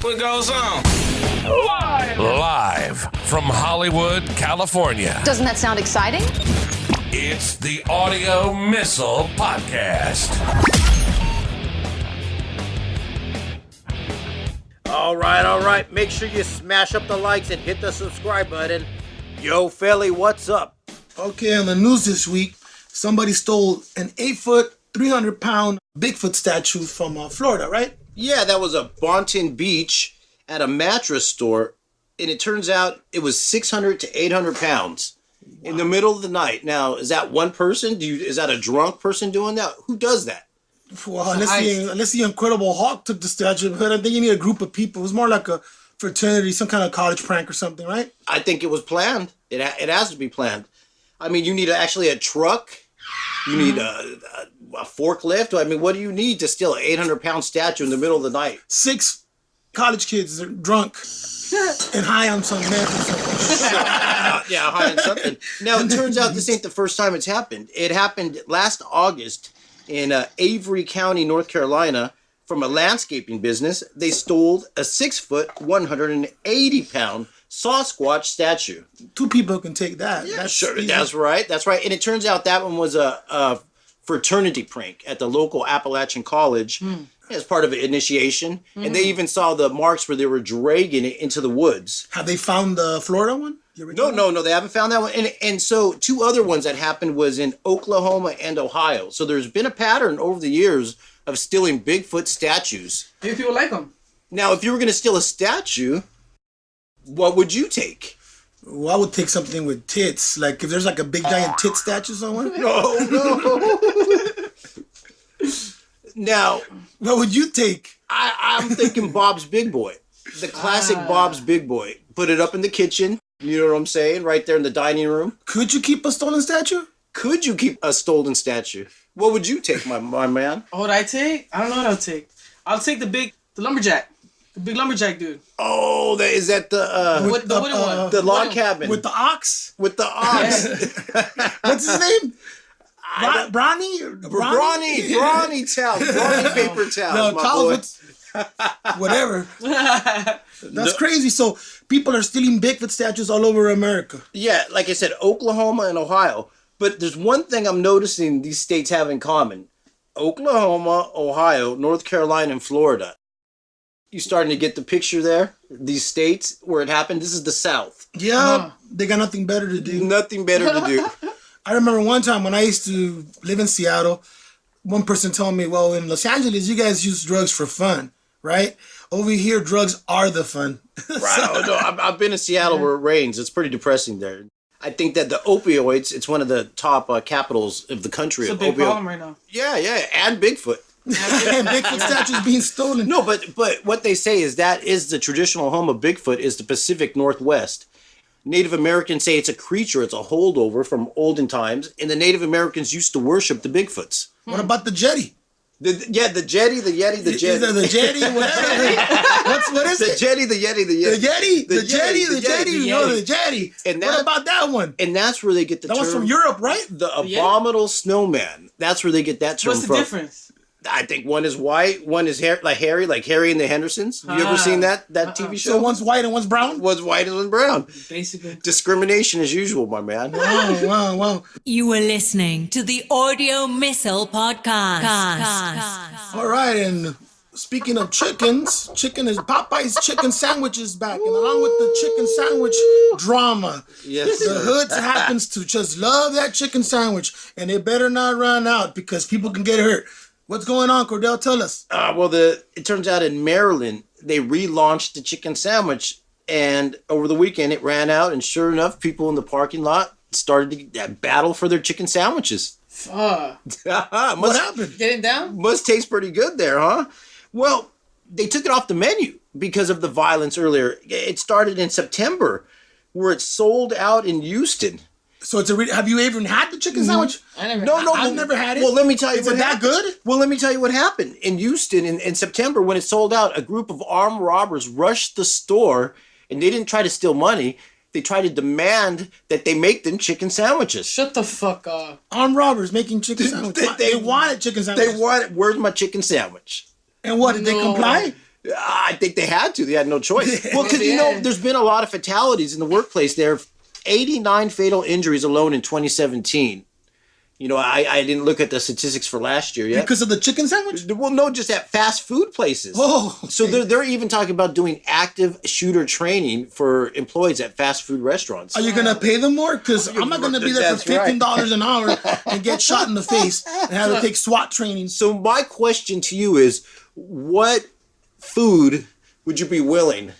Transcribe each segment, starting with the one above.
What goes on? Live from Hollywood, California. Doesn't that sound exciting? It's the Audio Missile Podcast. All right. Make sure you smash up the likes and hit the subscribe button. Yo, Philly, what's up? Okay, on the news this week, somebody stole an 8-foot, 300-pound Bigfoot statue from Florida, right? Yeah, that was a Boynton Beach at a mattress store, and it turns out it was 600 to 800 pounds in the middle of the night. Now, is that one person? Is that a drunk person doing that? Who does that? Well, unless the Incredible Hulk took the statue, but I think you need a group of people. It was more like a fraternity, some kind of college prank or something, right? I think it was planned. It has to be planned. I mean, you need actually a truck. You need a forklift. I mean, what do you need to steal an 800-pound statue in the middle of the night? 6 college kids are drunk and high on some meth or something. Yeah, high on something. Now, it turns out this ain't the first time it's happened. It happened last August in Avery County, North Carolina, from a landscaping business. They stole a 6-foot, 180-pound Sasquatch statue. 2 people can take that. Yeah, sure. That's right. And it turns out that one was a fraternity prank at the local Appalachian College as part of an initiation. And they even saw the marks where they were dragging it into the woods. Have they found the Florida one? No, they haven't found that one. And so 2 other ones that happened was in Oklahoma and Ohio. So there's been a pattern over the years of stealing Bigfoot statues. Maybe people like them. Now, if you were going to steal a statue, what would you take? Well, I would take something with tits. Like if there's like a big giant tit statue somewhere. No. Now, what would you take? I'm thinking Bob's Big Boy. The classic Bob's Big Boy. Put it up in the kitchen. You know what I'm saying? Right there in the dining room. Could you keep a stolen statue? Could you keep a stolen statue? What would you take, my man? What would I take? I don't know what I'll take. I'll take the lumberjack. The big lumberjack dude. Oh, is that the wooden one? The log cabin. With the ox? With the ox. Yeah. What's his name? Brawny towel. Brawny paper towels, my boy. Whatever. That's crazy. So people are stealing Bigfoot statues all over America. Yeah, like I said, Oklahoma and Ohio. But there's one thing I'm noticing these states have in common. Oklahoma, Ohio, North Carolina, and Florida. You starting to get the picture there? These states where it happened. This is the South. Yeah, they got nothing better to do. Nothing better to do. I remember one time when I used to live in Seattle, one person told me, well, in Los Angeles, you guys use drugs for fun, right? Over here, drugs are the fun. Right. No, I've been in Seattle where it rains. It's pretty depressing there. I think that the opioids, it's one of the top capitals of the country. It's a big problem right now. Yeah, and Bigfoot. And Bigfoot statues being stolen. No, but what they say is that is the traditional home of Bigfoot is the Pacific Northwest. Native Americans say it's a creature, it's a holdover from olden times, and the Native Americans used to worship the Bigfoots. What about the jetty? The jetty, the Yeti, the jetty. Either the jetty, whatever. What is the it? Jetty, the Yeti, the Yeti. The jetty. You know, the jetty. And what about that one? And that's where they get the term. That one's from Europe, right? The abominable snowman. That's where they get that term from. What's the difference? I think one is white, one is like Harry and the Hendersons. Have you ever seen that TV show? So one's white and one's brown? One's white and one's brown. Basically. Discrimination as usual, my man. Wow. You were listening to the Audio Missile Podcast. All right, and speaking of chickens, Popeye's chicken sandwich is back. And along with the chicken sandwich drama, yes, the hood happens to just love that chicken sandwich. And it better not run out because people can get hurt. What's going on, Cordell? Tell us. Well, it turns out in Maryland, they relaunched the chicken sandwich. And over the weekend, it ran out. And sure enough, people in the parking lot started to battle for their chicken sandwiches. What happened? Getting down? Must taste pretty good there, huh? Well, they took it off the menu because of the violence earlier. It started in September, where it sold out in Houston. So have you even had the chicken sandwich? I've never had it. Well, let me tell you Is it that good? Well, let me tell you what happened. In Houston, in September, when it sold out, a group of armed robbers rushed the store, and they didn't try to steal money. They tried to demand that they make them chicken sandwiches. Shut the fuck up. Armed robbers making chicken sandwiches. They wanted chicken sandwiches. Where's my chicken sandwich? And what, did they comply? I think they had to. They had no choice. Well, because, there's been a lot of fatalities in the workplace. There are 89 fatal injuries alone in 2017. I didn't look at the statistics for last year yet. Because of the chicken sandwich? Well, no, just at fast food places. Oh. Okay. So they're even talking about doing active shooter training for employees at fast food restaurants. Are you going to pay them more? Because I'm not going to be there for $15 an hour and get shot in the face and have to take SWAT training. So my question to you is, what food would you be willing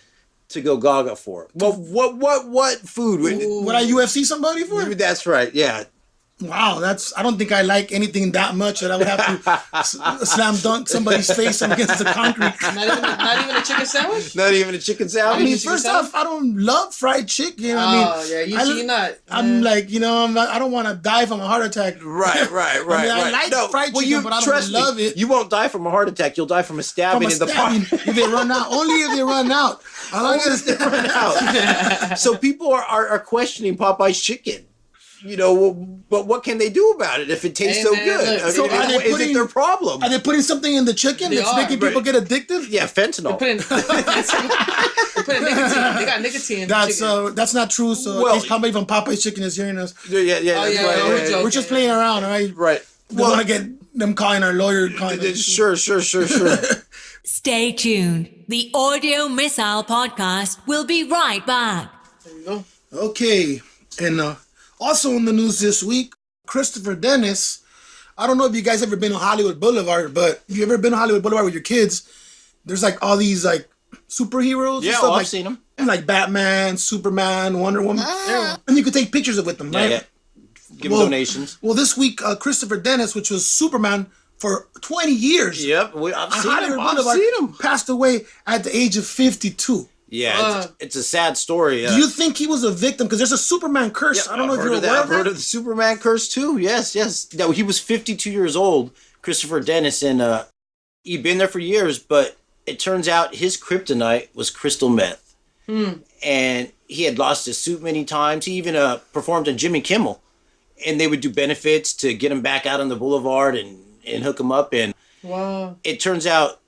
to go gaga for? Well, what food would I UFC somebody for? That's right. Yeah. Wow, I don't think I like anything that much that I would have to slam dunk somebody's face against the concrete. Not even a chicken sandwich? Not even a chicken sandwich? I mean, first off, I don't love fried chicken. You're not. I'm like, I don't want to die from a heart attack. Right. I like fried chicken, but I don't love it. You won't die from a heart attack. You'll die from a stabbing in the park. If they run out. Only if they run out. Only if they run out. So people are questioning Popeye's chicken. But what can they do about it if it tastes so good? Look, is it their problem? Are they putting something in the chicken that's making people get addicted? Yeah, fentanyl. They're putting nicotine. They got nicotine in the chicken. That's not true. So in case somebody from Popeye's Chicken is hearing us. Yeah. We're just playing around, all right? Right. We want to get them calling our lawyer. Sure. Stay tuned. The Audio Missile Podcast will be right back. There you go. Okay. And also in the news this week, Christopher Dennis. I don't know if you guys ever been on Hollywood Boulevard, but if you ever been on Hollywood Boulevard with your kids, there's like all these like superheroes. Yeah, and stuff, I've seen them. Like Batman, Superman, Wonder Woman. And you could take pictures with them, right? Yeah. Give them donations. Well, this week, Christopher Dennis, which was Superman for 20 years. Yep, I've seen him. Passed away at the age of 52. Yeah, it's a sad story. Do you think he was a victim? Because there's a Superman curse. Yeah, I don't know if you're aware of that. I've heard of the Superman curse too. Yes. No, he was 52 years old, Christopher Dennis, and he'd been there for years, but it turns out his kryptonite was crystal meth. And he had lost his suit many times. He even performed on Jimmy Kimmel. And they would do benefits to get him back out on the boulevard and hook him up. And it turns out,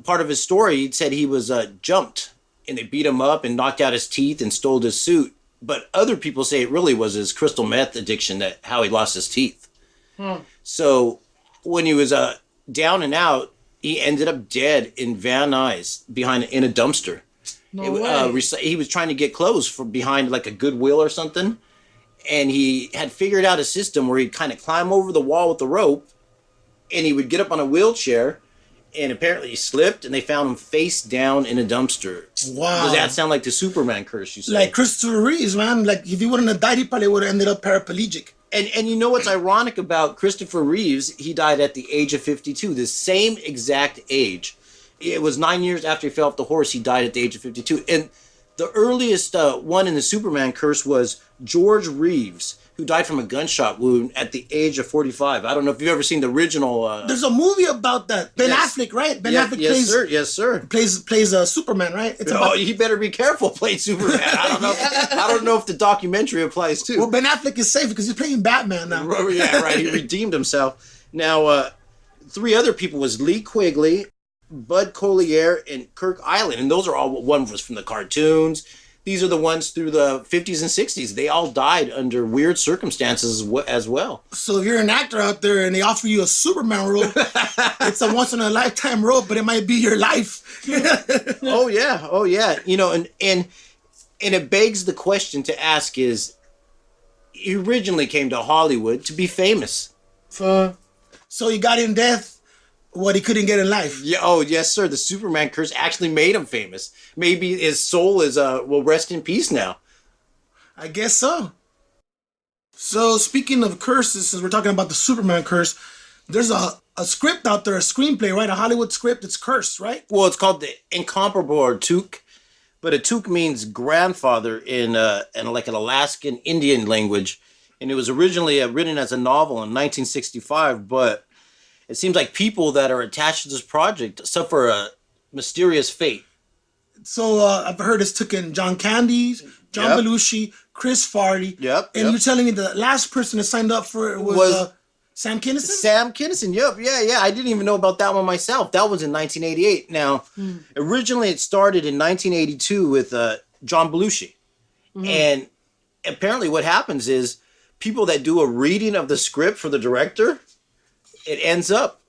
part of his story, he said he was jumped. And they beat him up and knocked out his teeth and stole his suit. But other people say it really was his crystal meth addiction how he lost his teeth. So when he was down and out, he ended up dead in Van Nuys in a dumpster. No way. He was trying to get clothes from behind like a Goodwill or something. And he had figured out a system where he'd kind of climb over the wall with the rope and he would get up on a wheelchair. And apparently he slipped, and they found him face down in a dumpster. Wow. Does that sound like the Superman curse, you say? Like Christopher Reeves, man. Like, if he wouldn't have died, he probably would have ended up paraplegic. And you know what's ironic about Christopher Reeves? He died at the age of 52, the same exact age. It was 9 years after he fell off the horse, he died at the age of 52. And the earliest one in the Superman curse was George Reeves, who died from a gunshot wound at the age of 45. I don't know if you've ever seen the original. There's a movie about that. Ben Affleck, right? Ben Affleck plays. Yes, sir. Plays Superman, right? You better be careful playing Superman. I don't know if the documentary applies too. Well, Ben Affleck is safe because he's playing Batman now. Yeah, right. He redeemed himself. Now, 3 other people was Lee Quigley, Bud Collier, and Kirk Island, and those are all. One was from the cartoons. These are the ones through the 50s and 60s. They all died under weird circumstances as well. So if you're an actor out there and they offer you a Superman role, it's a once-in-a-lifetime role, but it might be your life. Oh, yeah. And it begs the question to ask is, he originally came to Hollywood to be famous. So he got in death what he couldn't get in life. Yeah. Oh, yes, sir. The Superman curse actually made him famous. Maybe his soul is will rest in peace now. I guess so. So speaking of curses, since we're talking about the Superman curse, there's a script out there, a screenplay, right? A Hollywood script that's cursed, right? Well, it's called The Incomparable Atuk, but Atuk means grandfather in like an Alaskan Indian language, and it was originally written as a novel in 1965, but it seems like people that are attached to this project suffer a mysterious fate. So I've heard it's taken John Candy, John Belushi, Chris Farley. Yep. And you're telling me the last person that signed up for it was Sam Kinnison? Sam Kinnison, yep. Yeah. I didn't even know about that one myself. That was in 1988. Now, originally it started in 1982 with John Belushi. And apparently what happens is people that do a reading of the script for the director, it ends up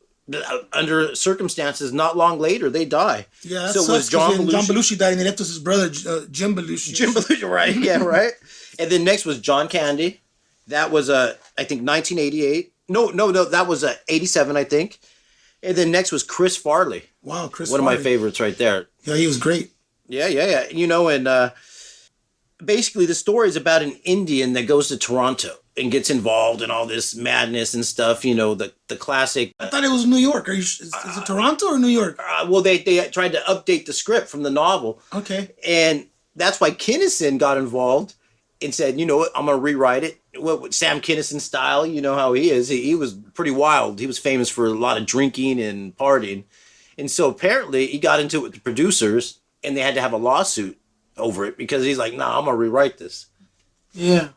under circumstances not long later they die. Yeah, that so sucks, it was John Belushi died and they left us his brother Jim Belushi. Jim Belushi, right? Yeah, right. And then next was John Candy. That was I think 1988. No, that was 87, I think. And then next was Chris Farley. Wow, Chris One Farley. of my favorites right there. Yeah, he was great. Yeah. You know, and basically the story is about an Indian that goes to Toronto and gets involved in all this madness and stuff. You know, the classic. I thought it was New York. Is it Toronto or New York? Well, they tried to update the script from the novel. Okay. And that's why Kinnison got involved and said, you know what, I'm going to rewrite it. With Sam Kinnison style, you know how he is. He was pretty wild. He was famous for a lot of drinking and partying. And so apparently he got into it with the producers and they had to have a lawsuit over it because he's like, nah, I'm going to rewrite this. Yeah.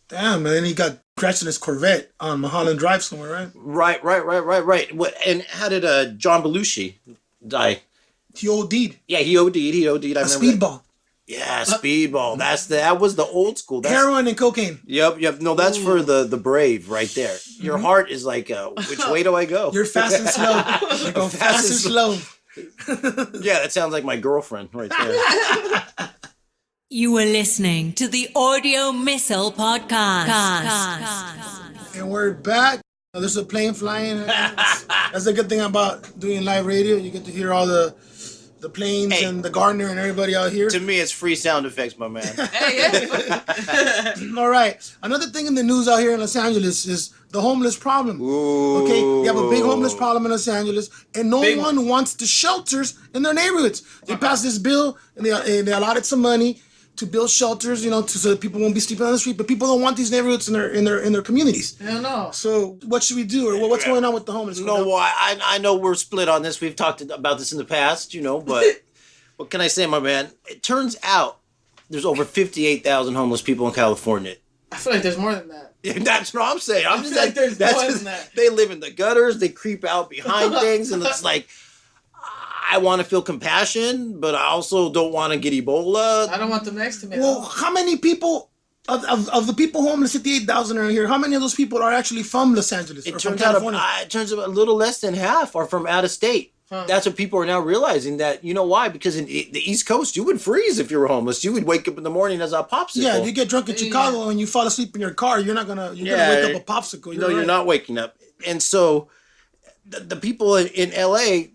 Damn, man. He got crashed in his Corvette on Mulholland Drive somewhere, right? Right. And how did John Belushi die? He OD'd. Yeah, he OD'd. I remember Speedball. Yeah, Speedball. That was the old school. That's, heroin and cocaine. Yep. No, that's for the brave right there. Your heart is like, which way do I go? You're fast and slow. You're going fast and slow. Yeah, that sounds like my girlfriend right there. You were listening to the Audio Missile Podcast. And we're back. There's a plane flying. That's the good thing about doing live radio. You get to hear all the planes and the gardener and everybody out here. To me, it's free sound effects, my man. All right. Another thing in the news out here in Los Angeles is the homeless problem. Ooh. Okay, you have a big homeless problem in Los Angeles, and no one wants the shelters in their neighborhoods. They passed this bill, and they allotted some money to build shelters, you know, so that people won't be sleeping on the street. But people don't want these neighborhoods in their communities. Hell no. So what should we do, or what's going on with the homeless? No, I know we're split on this. We've talked about this in the past, you know, but what can I say, my man? It turns out there's over 58,000 homeless people in California. I feel like there's more than that. Yeah, that's what I'm saying. I'm just feel like there's more than that. They live in the gutters. They creep out behind things, and it's like, I want to feel compassion, but I also don't want to get Ebola. I don't want them next to me. Well, how many people of the people homeless, 58,000 are here? How many of those people are actually from Los Angeles? It turns out a little less than half are from out of state. Huh. That's what people are now realizing. That, you know why? Because in the East Coast, you would freeze if you were homeless. You would wake up in the morning as a popsicle. Yeah, if you get drunk in Chicago and you fall asleep in your car, you're gonna wake up a popsicle. You're not waking up. And so the people in LA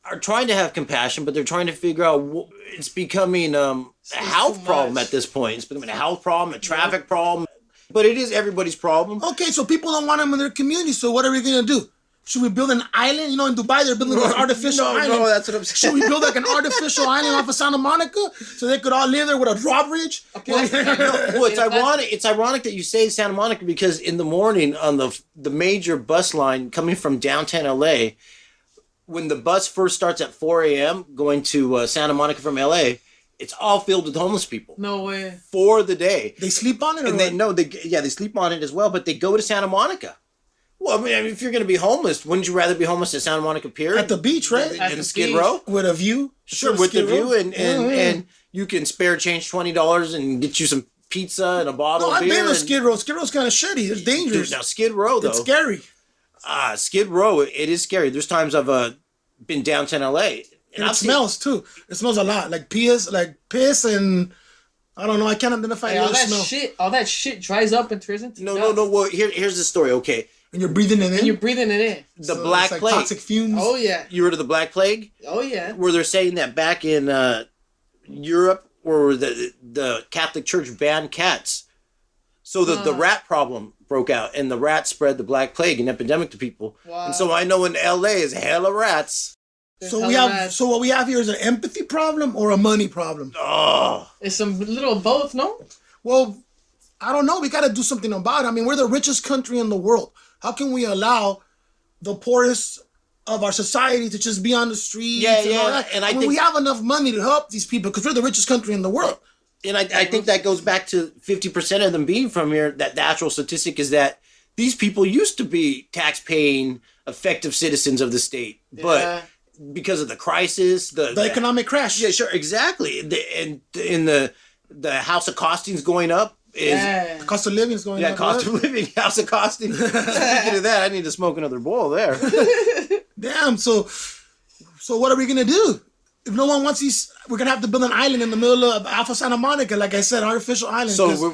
are trying to have compassion, but they're trying to figure out it's becoming a health problem at this point. It's becoming a health problem, a traffic problem, but it is everybody's problem. Okay, so people don't want them in their community. So what are we gonna do? Should we build an island? You know, in Dubai, they're building an artificial island. No, that's what I'm saying. Should we build like an artificial island off of Santa Monica so they could all live there with a drawbridge? Well, it's ironic. It's ironic that you say Santa Monica because in the morning on the major bus line coming from downtown LA, when the bus first starts at 4 a.m. going to Santa Monica from LA, it's all filled with homeless people. No way. For the day. They sleep on it? And they sleep on it as well, but they go to Santa Monica. Well, I mean, if you're going to be homeless, wouldn't you rather be homeless at Santa Monica Pier? At the beach, right? In Skid Row? With a view? Sure, with the view. And you can spare change $20 and get you some pizza and a bottle of beer. I've been to Skid Row. Skid Row's kind of shitty. It's dangerous. Dude, now, Skid Row, though. It's scary. Skid Row, it is scary. There's times I've been downtown LA. And it smells, too. It smells a lot. Like piss and... I don't know. I can't identify the smell. All that shit dries up and turns into No. Well, here's the story. Okay. And you're breathing it in? The Black Plague. Toxic fumes. Oh, yeah. You heard of the Black Plague? Oh, yeah. Where they're saying that back in Europe, where the Catholic Church banned cats. So the rat problem broke out, and the rats spread the Black Plague, an epidemic to people. Wow. And so I know in LA is hella rats. So what we have here is an empathy problem or a money problem? Oh. It's some little of both, no? Well, I don't know. We got to do something about it. I mean, we're the richest country in the world. How can we allow the poorest of our society to just be on the streets? And all that? And I mean, we have enough money to help these people because we're the richest country in the world. And I think that goes back to 50% of them being from here. That the actual statistic is that these people used to be tax-paying, effective citizens of the state, but because of the crisis, the economic crash. Yeah, sure, exactly. The house of costing's going up. The cost of living is going up. Yeah, cost of living, house of costing. Speaking of that, I need to smoke another bowl there. Damn. So what are we gonna do? If no one wants these, we're gonna have to build an island in the middle of Alpha Santa Monica, like I said, artificial island. So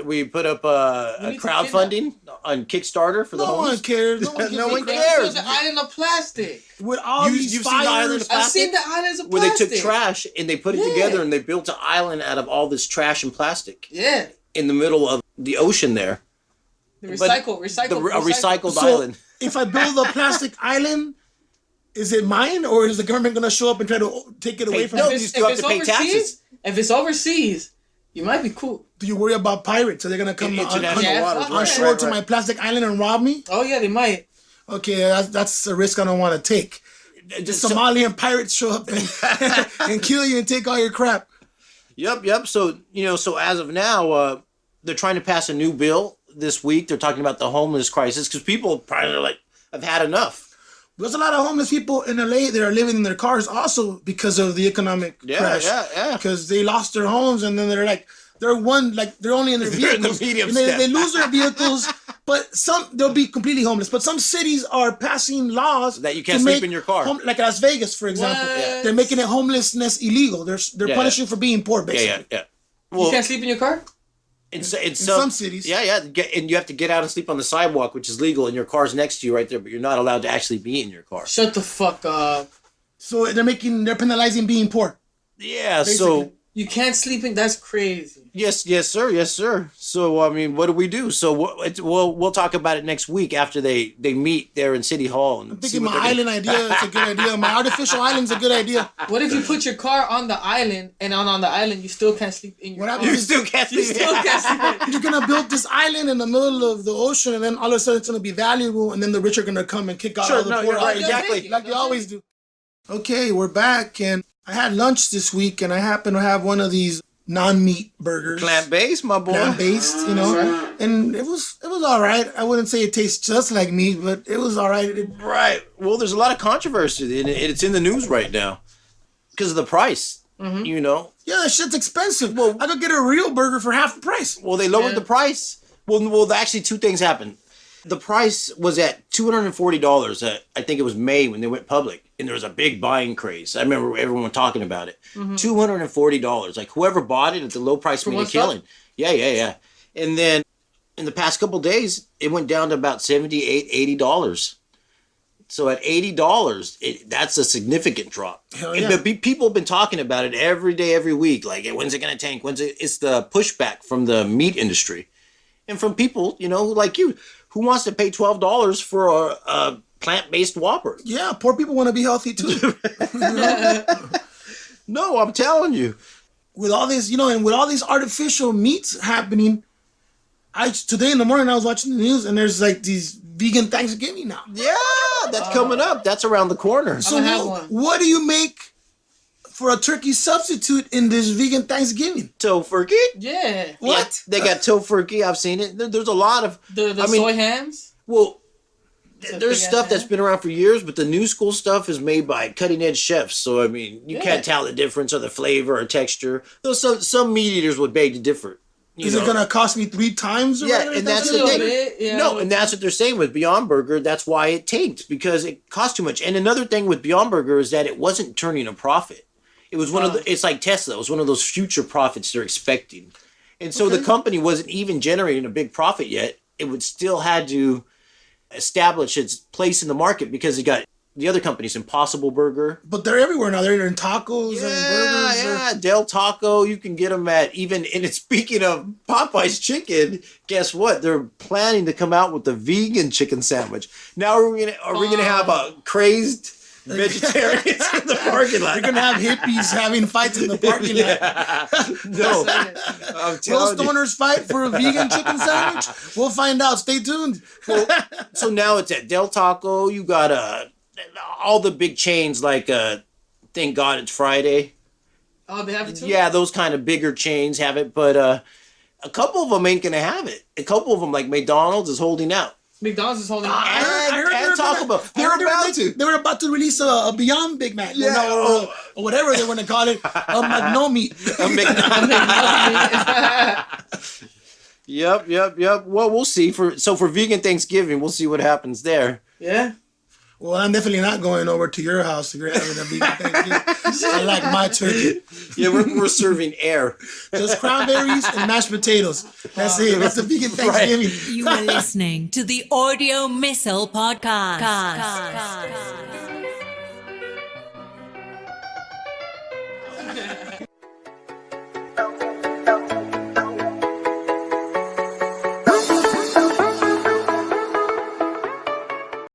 we put up a crowdfunding on Kickstarter for the homeless. No one cares. No one cares. It's an island of plastic. With all these you've fires, seen the island of plastic? I've seen the islands of where plastic. they took trash and they put it together and they built an island out of all this trash and plastic. Yeah. In the middle of the ocean there. A recycled island. If I build a plastic island, is it mine, or is the government going to show up and try to take it away from me? You still have to pay taxes. If it's overseas, you might be cool. Do you worry about pirates? Are they going to come on shore to my plastic island and rob me? Oh, yeah, they might. Okay, that's a risk I don't want to take. The Somalian pirates show up and kill you and take all your crap. Yep. So, so as of now, they're trying to pass a new bill this week. They're talking about the homeless crisis because people probably have had enough. There's a lot of homeless people in LA that are living in their cars also because of the economic crash. Yeah. Because they lost their homes and then they're only in their vehicles. They lose their vehicles, but they'll be completely homeless. But some cities are passing laws that you can't sleep in your car. Like Las Vegas, for example. They're making it homelessness illegal. They're punishing for being poor, basically. Yeah. Well, you can't sleep in your car? In some cities. Yeah. And you have to get out and sleep on the sidewalk, which is legal, and your car's next to you right there, but you're not allowed to actually be in your car. Shut the fuck up. So they're penalizing being poor. Yeah, basically. So you can't sleep in. That's crazy. Yes, sir. So what do we do? So we'll talk about it next week after they meet there in City Hall. And I'm thinking my island idea is a good idea. My artificial island's a good idea. What if you put your car on the island and on the island you still can't sleep in your car? You still can't sleep. You're gonna build this island in the middle of the ocean, and then all of a sudden it's gonna be valuable, and then the rich are gonna come and kick out all the poor. Right, exactly, like they always do. Okay, we're back, and I had lunch this week, and I happened to have one of these non-meat burgers. Plant-based, my boy. Plant-based, and it was all right. I wouldn't say it tastes just like meat, but it was all right. Right. Well, there's a lot of controversy, and it's in the news right now because of the price. Mm-hmm. Yeah, that shit's expensive. Well, I could get a real burger for half the price. Well, they lowered the price. Well, actually, two things happened. The price was at $240. I think it was May when they went public, and there was a big buying craze. I remember everyone talking about it. Mm-hmm. $240. Like whoever bought it at the low price made a killing. Yeah. And then in the past couple of days, it went down to about $78, $80. So at $80, that's a significant drop. Hell yeah. But people have been talking about it every day, every week. Like, when's it going to tank? It's the pushback from the meat industry. And from people, like you, who wants to pay $12 for a plant-based Whopper? Yeah, poor people want to be healthy too. No, I'm telling you. With all this, and with all these artificial meats happening, today in the morning I was watching the news and there's like these vegan Thanksgiving now. Yeah, that's coming up. That's around the corner. So what do you make for a turkey substitute in this vegan Thanksgiving? Tofurkey? Yeah. What? Yeah, they got tofurkey. I've seen it. There's a lot of soy hams. Well, there's stuff that's been around for years, but the new school stuff is made by cutting edge chefs. So you can't tell the difference or the flavor or texture. Though some meat eaters would beg to differ. Is it gonna cost me 3 times? Or yeah, and that's the thing. No, and that's what they're saying with Beyond Burger. That's why it tanked, because it cost too much. And another thing with Beyond Burger is that it wasn't turning a profit. It was one of it's like Tesla. It was one of those future profits they're expecting. And so the company wasn't even generating a big profit yet. It would still had to establish its place in the market because it got the other companies, Impossible Burger. But they're everywhere now. They're in tacos and burgers. Yeah, Del Taco. You can get them at even, and speaking of Popeye's chicken, guess what? They're planning to come out with a vegan chicken sandwich. Now are we gonna have a crazed vegetarians in the parking lot? You're gonna have hippies having fights in the parking lot. No, I'm telling you. Will stoners fight for a vegan chicken sandwich? We'll find out. Stay tuned. Well, so now it's at Del Taco. You got all the big chains like Thank God It's Friday. Oh, they have it too? Yeah, those kind of bigger chains have it, but a couple of them ain't gonna have it. A couple of them, like McDonald's, is holding out. McDonald's is holding. And Taco Bell. They were about to release a Beyond Big Mac, or whatever they want to call it, a McNomeat. Yep. Well, we'll see. For vegan Thanksgiving, we'll see what happens there. Yeah. Well, I'm definitely not going over to your house if you're having a vegan Thanksgiving. I like my turkey. Yeah, we're serving air. Just cranberries and mashed potatoes. That's it. That's the vegan Thanksgiving. You are listening to the Audio Missile Podcast.